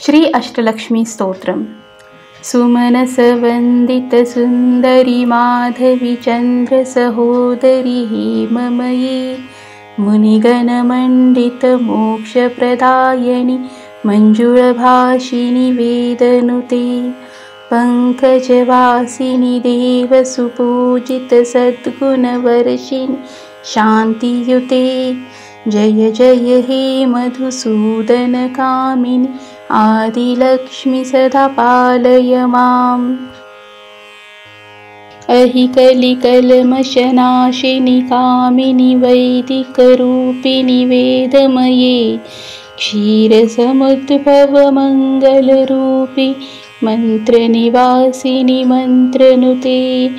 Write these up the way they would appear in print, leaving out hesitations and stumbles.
श्री अष्टलक्ष्मी स्तोत्रम्। सुमनसवन्दितसुन्दरी माधवी चन्द्रसहोदरी हेममयी मुनिगणमण्डितमोक्षप्रदायिनी मञ्जुळभाषिणी वेदनुते पङ्कजवासिनी देवसुपूजितसद्गुणवर्षिणि शान्तियुते। जय जय हे मधुसूदनकामिनि आदिलक्ष्मी सदा पालय माम्। अहिकलिकल्मषनाशिनि कामिनि वैदिकरूपिणि वेदमये क्षीरसमुद्भवमङ्गलरूपि मन्त्रनिवासिनि मन्त्रनुते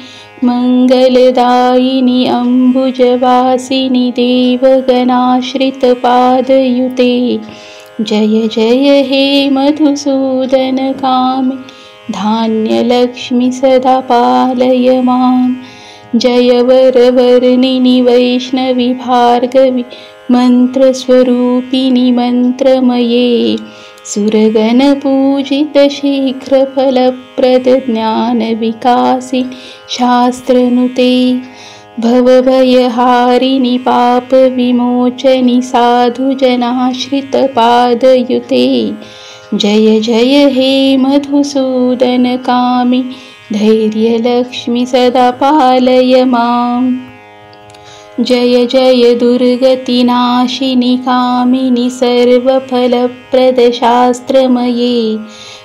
मङ्गलदायिनि अम्बुजवासिनि देवगणाश्रितपादयुते। जय जय हे मधुसूदनकामिनि धान्यलक्ष्मी सदा पालय माम्। जय वरवर्णिनि वैष्णवी भार्गवी मन्त्रस्वरूपिणि मन्त्रमये सुरगणपूजित शीघ्रफलप्रदज्ञानविकासिनि शास्त्रनुते भवभयहारिणि पापविमोचनि साधुजनाश्रितपादयुते। जय जय हे मधुसूदनकामिनि धैर्यलक्ष्मी सदा पालय माम्। जय जय दुर्गतिनाशिनि कामिनि सर्वफलप्रदशास्त्रमये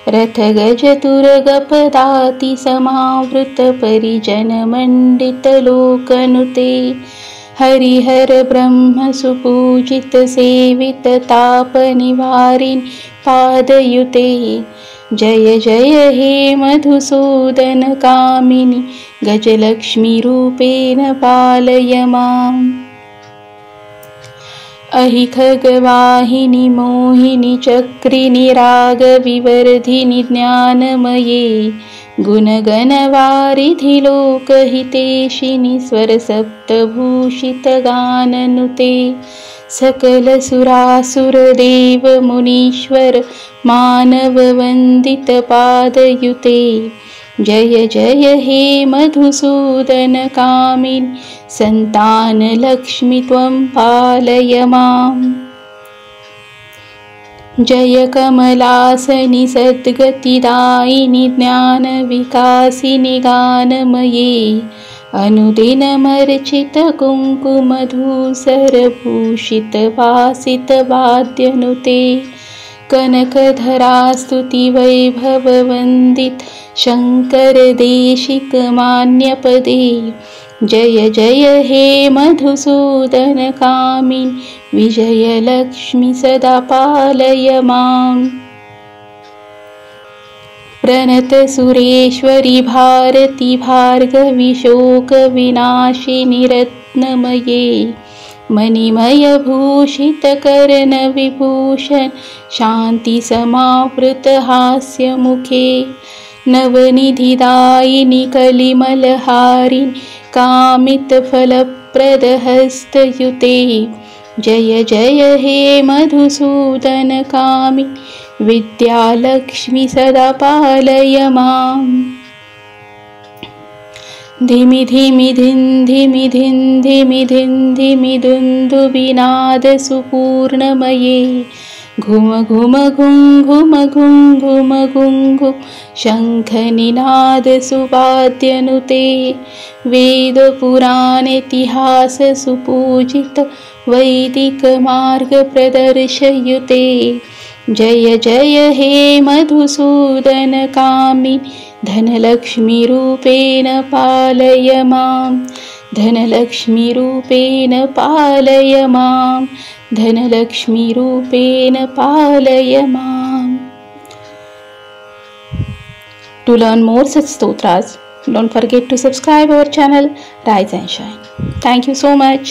रथगजतुरगपदाति समावृतपरिजनमण्डितलोकनुते हरिहर ब्रह्मसुपूजित सेविततापनिवारिणि पादयुते। जय जय हे मधुसूदनकामिनि गजलक्ष्मीरूपेण पालय माम्। अहिखगवाहिनि मोहिनि चक्रिणि रागविवर्धिनि ज्ञानमये गुणगणवारिधि लोकहितेशिनि स्वरसप्तभूषितगाननुते सकलसुरासुरदेवमुनीश्वर मानववन्दितपादयुते। जय जय हे मधुसूदनकामिनि सन्तानलक्ष्मी त्वं पालय माम्। जय कमलासनि सद्गतिदायिनि ज्ञानविकासिनि गानमये अनुदिनमर्चितकुङ्कुमधूसरभूषितवासितवाद्यनुते कनकधरास्तुतिवैभववन्दित शङ्करदेशिकमान्यपदे। जय जय हे मधुसूदनकामिनि विजयलक्ष्मी सदा पालय माम्। प्रणतसुरेश्वरि भारति भार्गवि शोकविनाशिनि रत्नमये मणिमयभूषितकर्णविभूषण शान्तिसमावृतहास्यमुखे नवनिधिदायिनि कलिमलहारिणि कामितफलप्रदहस्तयुते। जय जय हे मधुसूदनकामिनि विद्यालक्ष्मी सदा पालय माम्। धिमि धिमि धिं धिमि धिं धिमि धिं धिमि दुन्दुभिनादसुपूर्णमये घुम घुम घुं घुम घुं घुम घुं घुं शङ्खनिनादसुवाद्यनुते वेदपुराणेतिहाससुपूजित वैदिकमार्गप्रदर्शयुते। जय जय हे मधुसूदनकामिनि धनलक्ष्मीरूपेण पालय माम्। धनलक्ष्मीरूपेण पालय माम्। धनलक्ष्मीरूपेण पालय माम्। To learn more such stotras, don't forget to subscribe our channel Rise and Shine. Thank you so much.